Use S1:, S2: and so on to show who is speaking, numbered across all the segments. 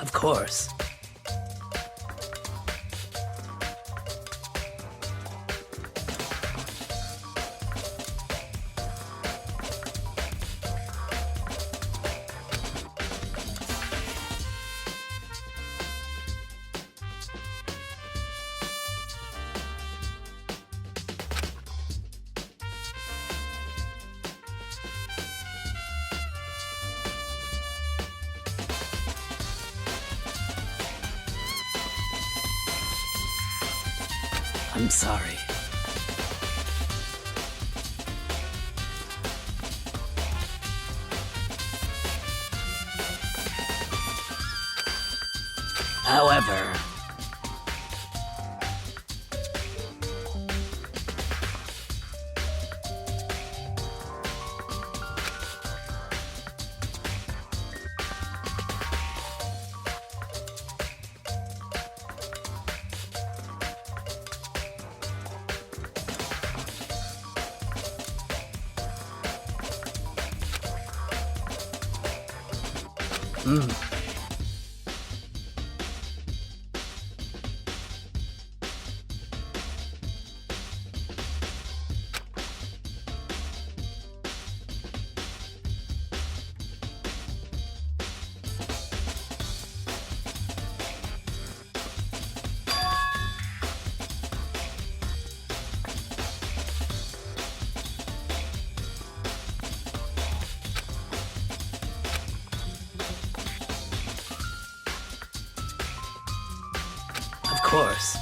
S1: Of course. I'm sorry. However, of course.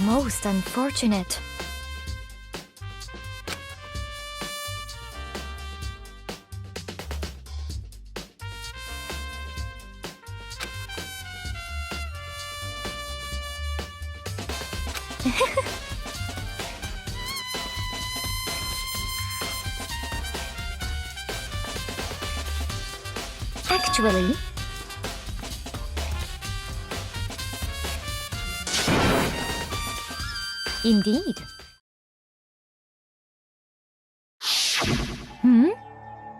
S2: Most unfortunate. Actually, indeed.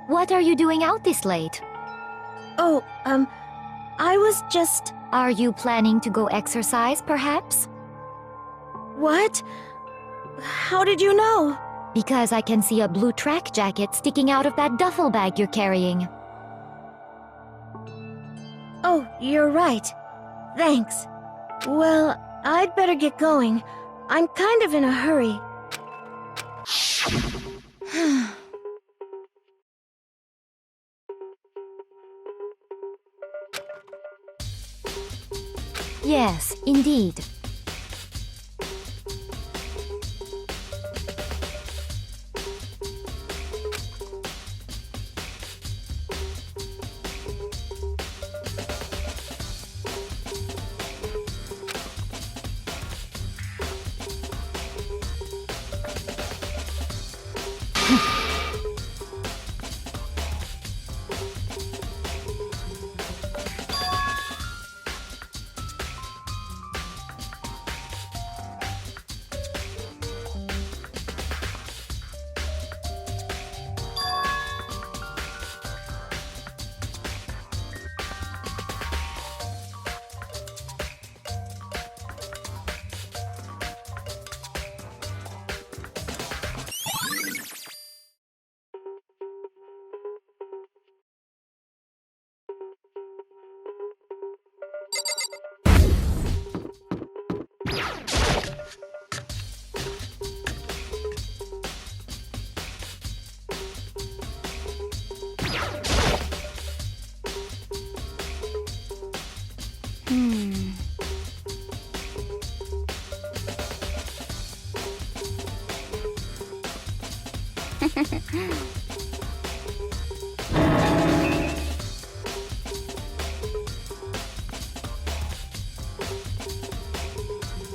S2: What are you doing out this late?
S3: Oh, I was just...
S2: Are you planning to go exercise, perhaps?
S3: What? How did you know?
S2: Because I can see a blue track jacket sticking out of that duffel bag you're carrying.
S3: Oh, you're right. Thanks. Well, I'd better get going. I'm kind of in a hurry.
S2: Yes, indeed.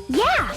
S2: Yeah!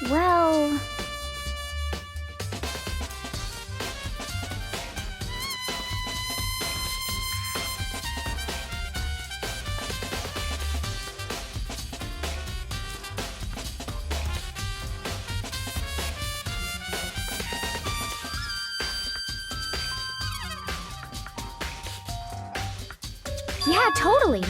S3: Well...
S2: Yeah, totally.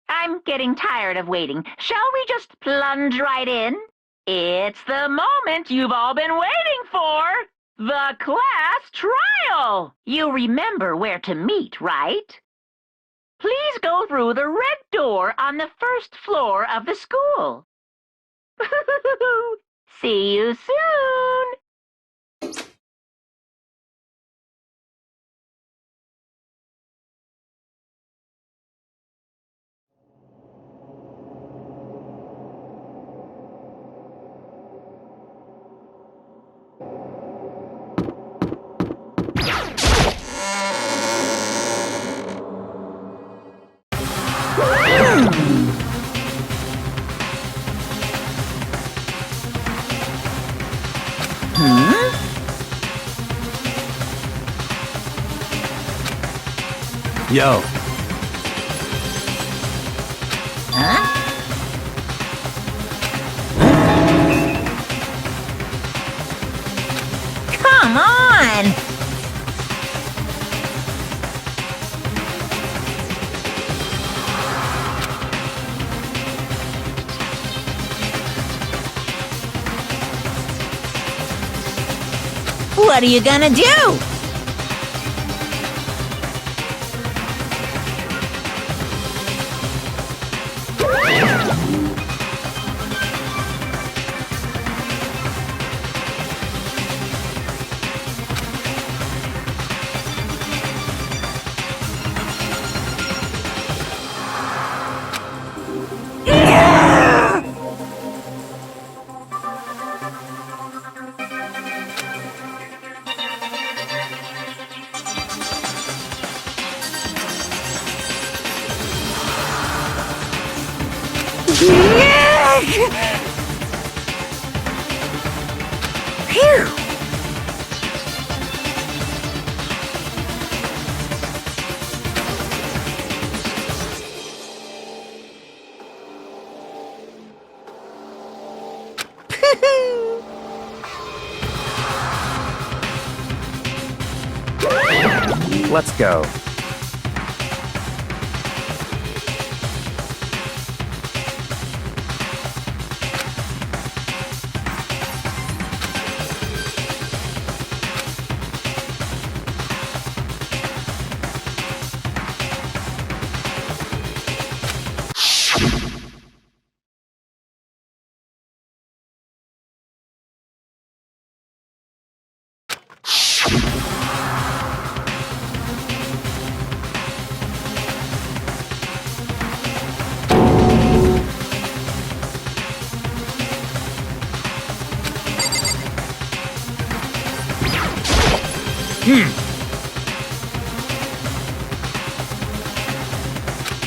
S4: I'm getting tired of waiting. Shall we just plunge right in? It's the moment you've all been waiting for! The class trial! You remember where to meet, right? Please go through the red door on the first floor of the school. See you soon!
S1: Yo.
S4: Come on! What are you gonna do?
S1: Let's go.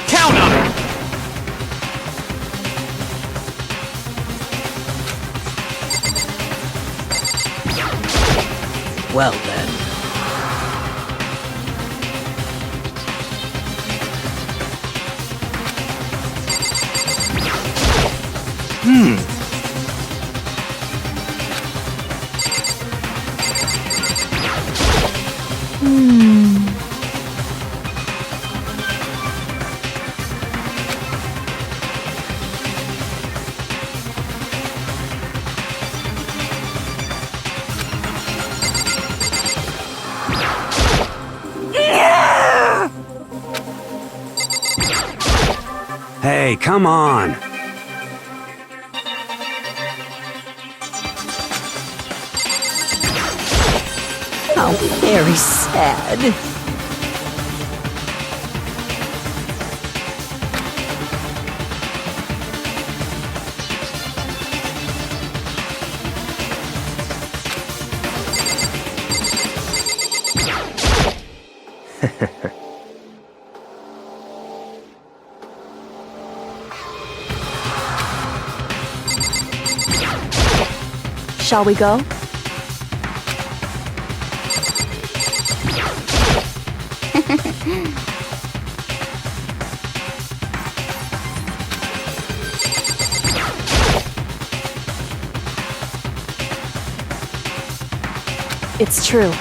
S1: Count on it! Well then. Hey, come on!
S4: How very sad.
S5: Shall we go? It's true.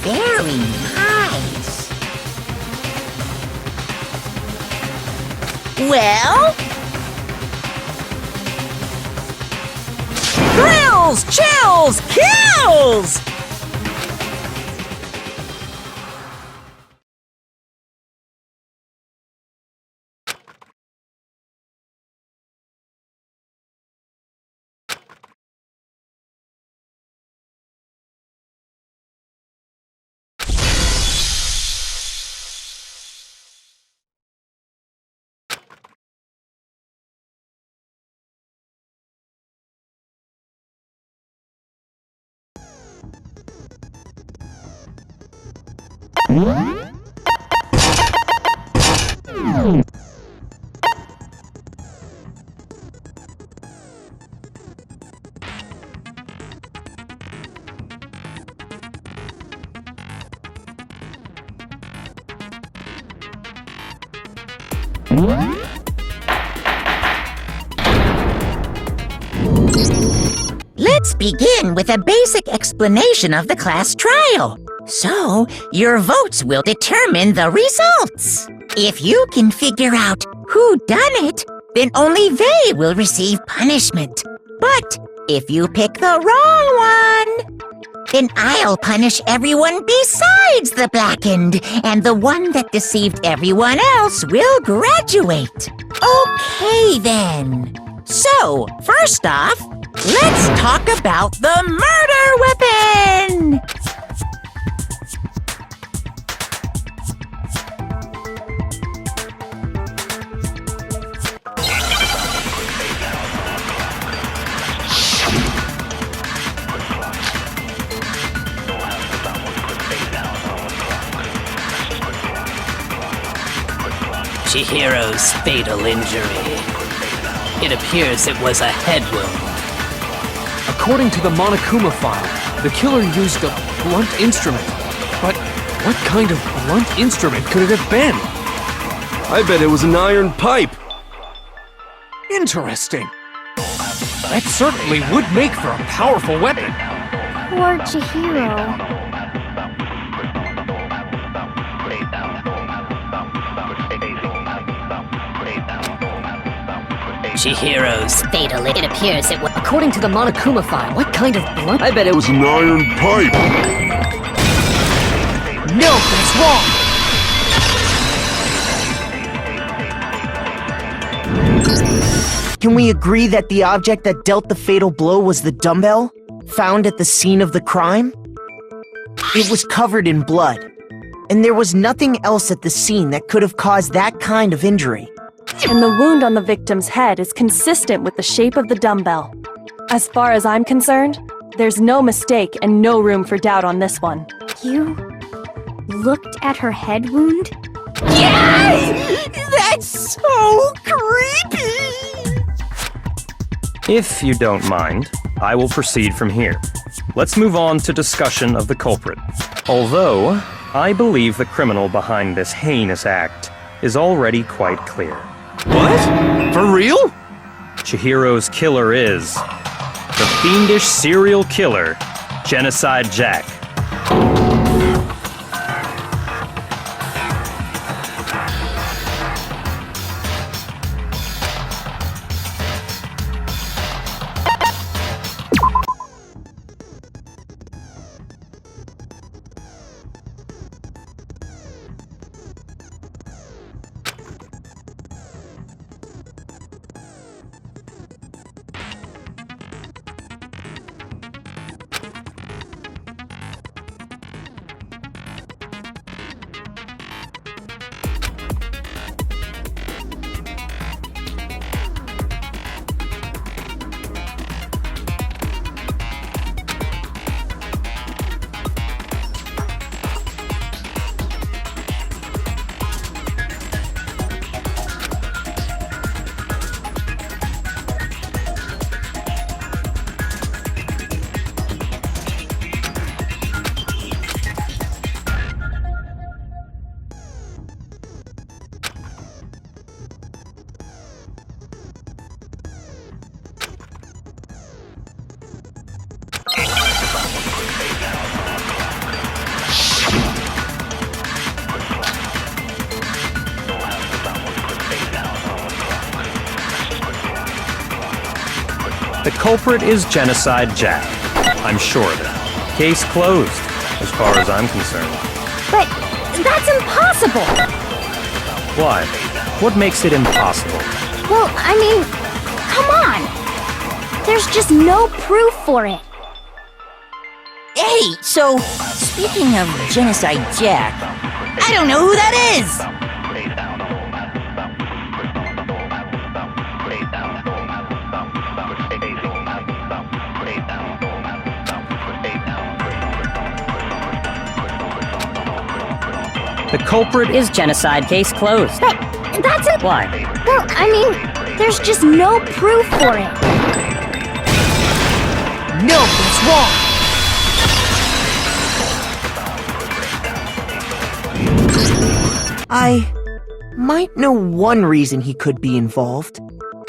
S6: Very nice. Well? Thrills, chills, kills! Let's begin with a basic explanation of the class trial. So, your votes will determine the results. If you can figure out who done it, then only they will receive punishment. But if you pick the wrong one, then I'll punish everyone besides the blackened, and the one that deceived everyone else will graduate. Okay, then. So, first off, let's talk about the murder weapon!
S7: Chihiro's fatal injury. It appears it was a head wound.
S8: According to the Monokuma file, the killer used a blunt instrument. But what kind of blunt instrument could it have been?
S1: I bet it was an iron pipe.
S8: Interesting. That certainly would make for a powerful weapon.
S2: Poor Chihiro.
S7: Chihiro's fatal. It appears it was.
S5: According to the Monokuma file, what kind of blunt?
S1: I bet it was an iron pipe.
S8: No, that's wrong!
S9: Can we agree that the object that dealt the fatal blow was the dumbbell, found at the scene of the crime? It was covered in blood, and there was nothing else at the scene that could have caused that kind of injury.
S5: And the wound on the victim's head is consistent with the shape of the dumbbell. As far as I'm concerned, there's no mistake and no room for doubt on this one.
S2: You looked at her head wound?
S6: Yay! That's so creepy!
S10: If you don't mind, I will proceed from here. Let's move on to discussion of the culprit. Although, I believe the criminal behind this heinous act is already quite clear.
S1: What? For real?
S10: Chihiro's killer is the fiendish serial killer, Genocide Jack. The culprit is Genocide Jack. I'm sure of it. Case closed, as far as I'm concerned.
S2: But that's impossible!
S10: Why? What makes it impossible?
S2: Well, I mean, come on! There's just no proof for it.
S6: Hey, so, speaking of Genocide Jack, I don't know who that is!
S7: The culprit is Genocide. Case closed.
S2: But that's it.
S7: Why?
S2: Well, I mean, there's just no proof for it.
S9: No, it's wrong. I might know one reason he could be involved.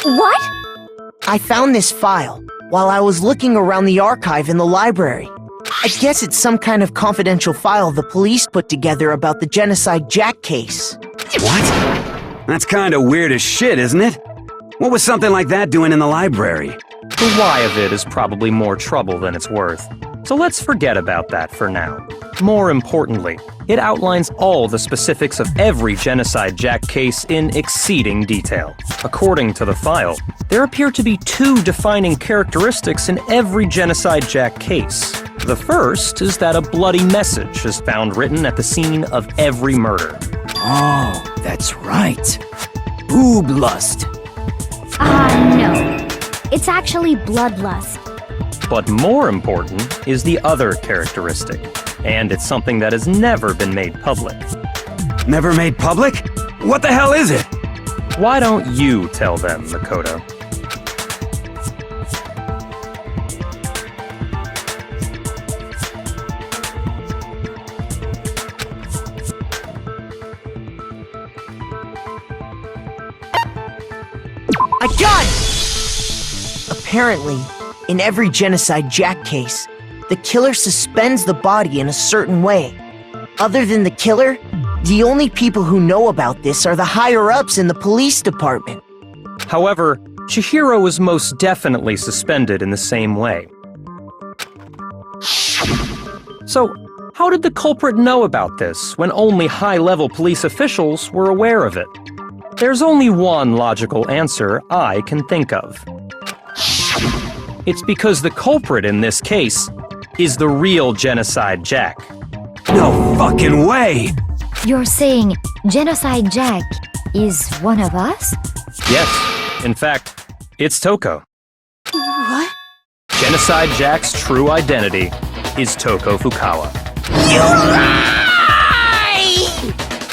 S2: What?
S9: I found this file while I was looking around the archive in the library. I guess it's some kind of confidential file the police put together about the Genocide Jack case.
S11: What? That's kinda weird as shit, isn't it? What was something like that doing in the library?
S10: The why of it is probably more trouble than it's worth. So let's forget about that for now. More importantly, it outlines all the specifics of every Genocide Jack case in exceeding detail. According to the file, there appear to be two defining characteristics in every Genocide Jack case. The first is that a bloody message is found written at the scene of every murder.
S11: Oh, that's right. Boob lust.
S2: No. It's actually bloodlust.
S10: But more important is the other characteristic, and it's something that has never been made public.
S11: Never made public? What the hell is it?
S10: Why don't you tell them, Makoto?
S9: I got it! Apparently, in every Genocide Jack case, the killer suspends the body in a certain way. Other than the killer, the only people who know about this are the higher-ups in the police department.
S10: However, Chihiro was most definitely suspended in the same way. So, how did the culprit know about this when only high-level police officials were aware of it? There's only one logical answer I can think of. It's because the culprit in this case is the real Genocide Jack.
S11: No fucking way!
S2: You're saying Genocide Jack is one of us?
S10: Yes, in fact, it's Toko.
S9: What?
S10: Genocide Jack's true identity is Toko Fukawa.
S6: You lie!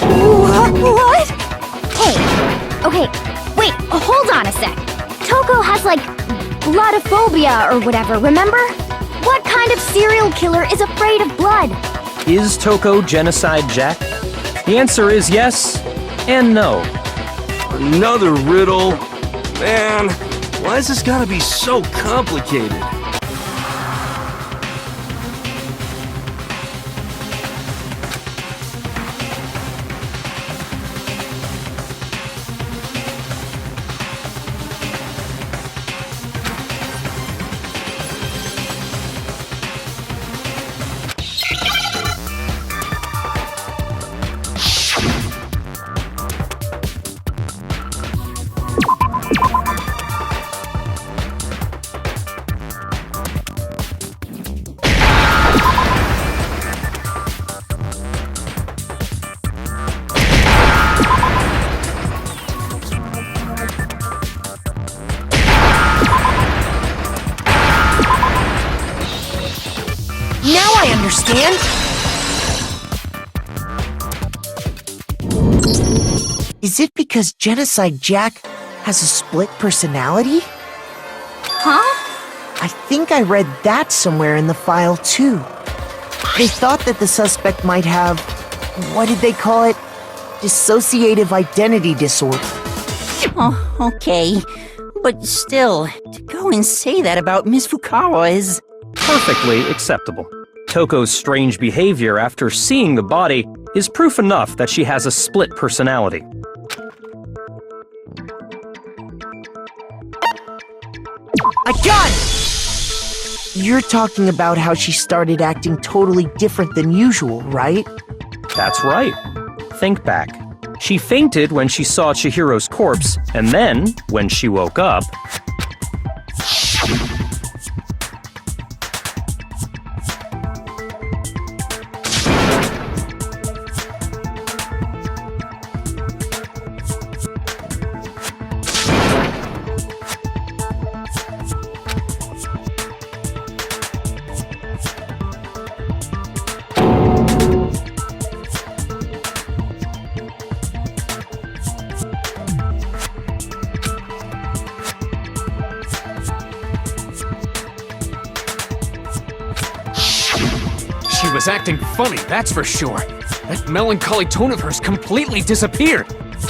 S2: What? Hey, okay, wait, hold on a sec. Toko has, like, bloodophobia or whatever, remember? What kind of serial killer is afraid of blood?
S10: Is Toko Genocide Jack? The answer is yes and no.
S1: Another riddle. Man, why is this gotta be so complicated?
S9: Now I understand! Is it because Genocide Jack has a split personality?
S2: Huh?
S9: I think I read that somewhere in the file, too. They thought that the suspect might have, what did they call it? Dissociative identity disorder.
S6: Oh, okay. But still, to go and say that about Miss Fukawa is...
S10: Perfectly acceptable. Toko's strange behavior after seeing the body is proof enough that she has a split personality.
S9: A gun! You're talking about how she started acting totally different than usual, right?
S10: That's right. Think back. She fainted when she saw Chihiro's corpse, and then, when she woke up...
S8: She was acting funny, that's for sure. That melancholy tone of hers completely disappeared.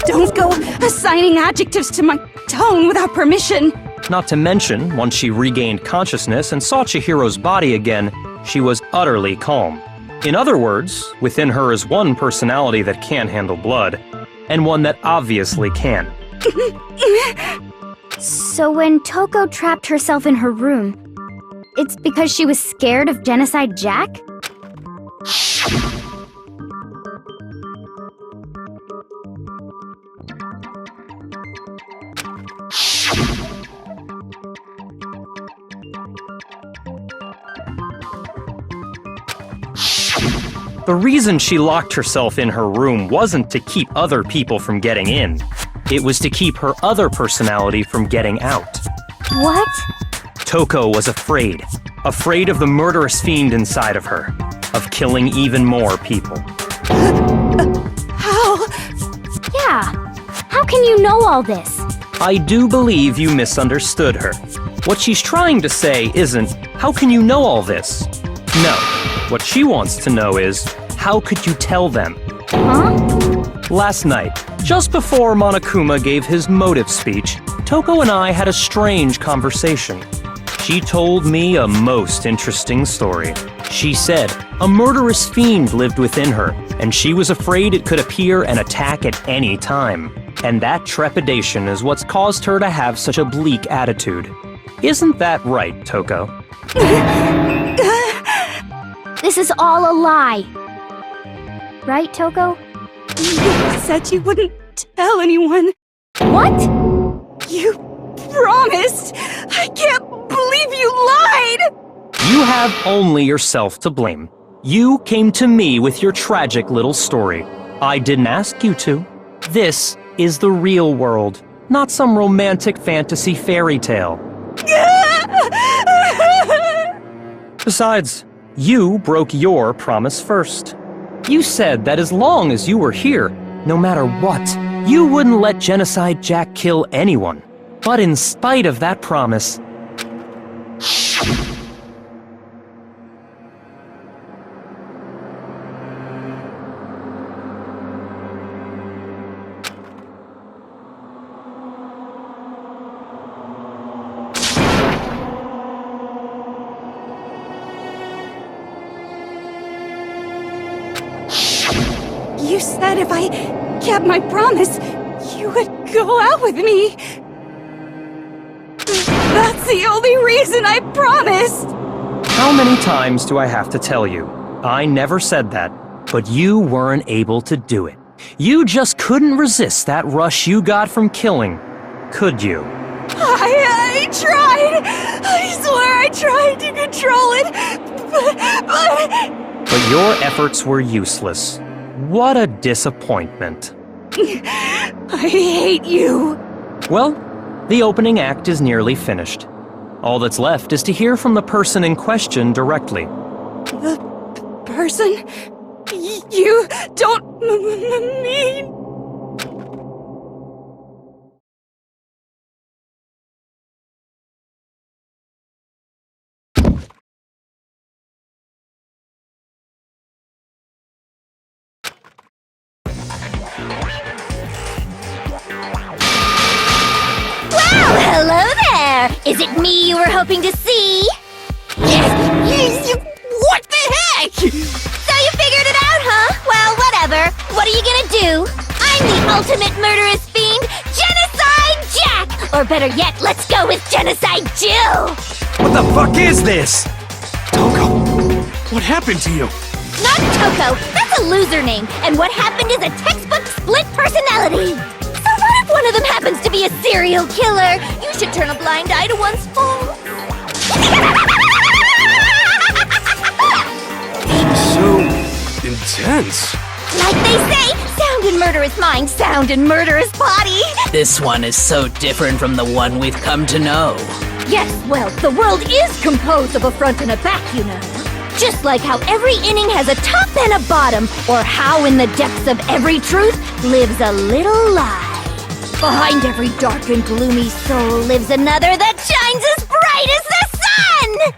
S3: Don't go assigning adjectives to my tone without permission.
S10: Not to mention, once she regained consciousness and saw Chihiro's body again, she was utterly calm. In other words, within her is one personality that can handle blood, and one that obviously can.
S2: So when Toko trapped herself in her room, it's because she was scared of Genocide Jack?
S10: The reason she locked herself in her room wasn't to keep other people from getting in. It was to keep her other personality from getting out.
S2: What?
S10: Toko was afraid. Afraid of the murderous fiend inside of her. Of killing even more people.
S3: How?
S2: Yeah. How can you know all this?
S10: I do believe you misunderstood her. What she's trying to say isn't, how can you know all this? No. What she wants to know is, how could you tell them?
S2: Huh?
S10: Last night, just before Monokuma gave his motive speech, Toko and I had a strange conversation. She told me a most interesting story. She said a murderous fiend lived within her, and she was afraid it could appear and attack at any time. And that trepidation is what's caused her to have such a bleak attitude. Isn't that right, Toko?
S2: This is all a lie. Right, Toko?
S3: You said you wouldn't tell anyone.
S2: What?
S3: You promised! I can't believe you lied!
S10: You have only yourself to blame. You came to me with your tragic little story. I didn't ask you to. This is the real world, not some romantic fantasy fairy tale. Besides, you broke your promise first. You said that as long as you were here, no matter what, you wouldn't let Genocide Jack kill anyone. But in spite of that promise,
S3: You said if I kept my promise, you would go out with me. That's the only reason I promised.
S10: how many times do I have to tell you? I never said that, but you weren't able to do it. You just couldn't resist that rush you got from killing, could you?
S3: I tried. I swear I tried to control it,
S10: But your efforts were useless. What a disappointment.
S3: I hate you.
S10: Well, the opening act is nearly finished. All that's left is to hear from the person in question directly.
S3: The person? You don't mean...
S2: Hello there! Is it me you were hoping to see?
S6: What the heck?
S2: So you figured it out, huh? Well, whatever. What are you gonna do? I'm the ultimate murderous fiend, Genocide Jack! Or better yet, let's go with Genocide Jill!
S11: What the fuck is this?
S1: Toko, what happened to you?
S2: Not Toko! That's a loser name, and what happened is a textbook split personality! So what if one of them happens to be a serial killer? You should turn a blind eye to one's faults.
S1: So intense.
S2: Like they say, sound and murderous mind, sound and murderous body!
S7: This one is so different from the one we've come to know.
S2: Yes, well, the world is composed of a front and a back, you know. Just like how every inning has a top and a bottom, or how in the depths of every truth lives a little lie. Behind every dark and gloomy soul lives another that shines as bright as the sun!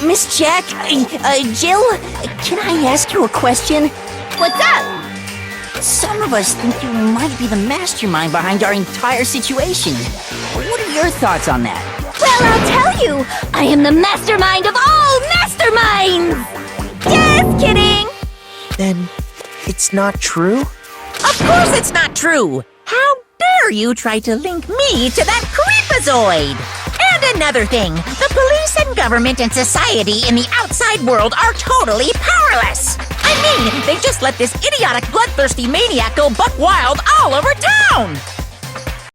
S3: Miss Jack, Jill, can I ask you a question?
S2: What's up?
S3: Some of us think you might be the mastermind behind our entire situation. What are your thoughts on that?
S2: Well, I'll tell you! I am the mastermind of all masterminds! Just kidding!
S9: Then it's not true?
S6: Of course it's not true! How dare you try to link me to that creepazoid! And another thing, the police and government and society in the outside world are totally powerless! I mean, they just let this idiotic, bloodthirsty maniac go buck wild all over town!